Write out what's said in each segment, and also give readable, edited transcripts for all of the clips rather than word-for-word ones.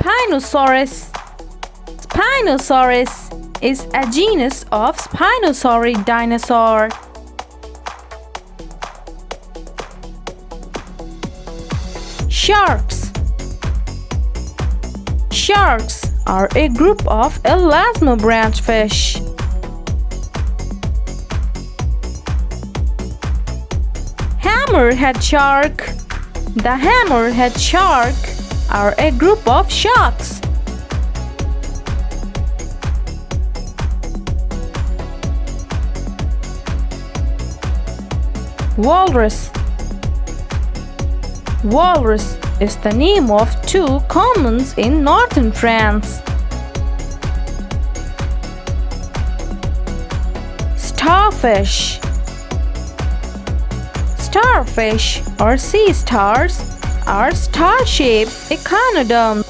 Spinosaurus. Spinosaurus is a genus of spinosaurid dinosaur. Sharks. Sharks are a group of elasmobranch fish. Hammerhead shark. The hammerhead shark are a group of sharks. Walrus. Walrus is the name of two commons in northern France. Starfish. Starfish or sea stars are star-shaped echinoderms.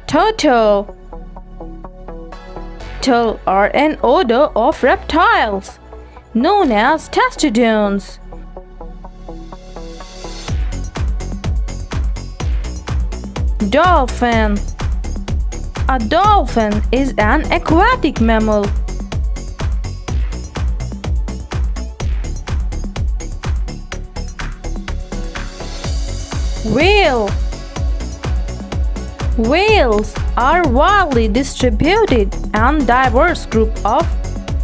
Turtle. Turtle are an order of reptiles known as testodones. Dolphin. A dolphin is an aquatic mammal. Whale. Whales are widely distributed and diverse group of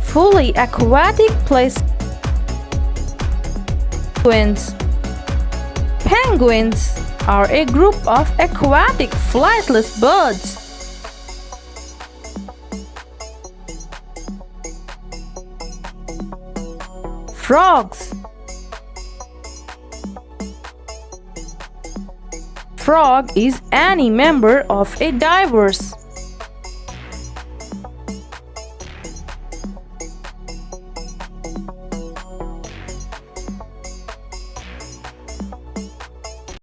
fully aquatic penguins. Penguins are a group of aquatic flightless birds. Frogs. Frog is any member of a diverse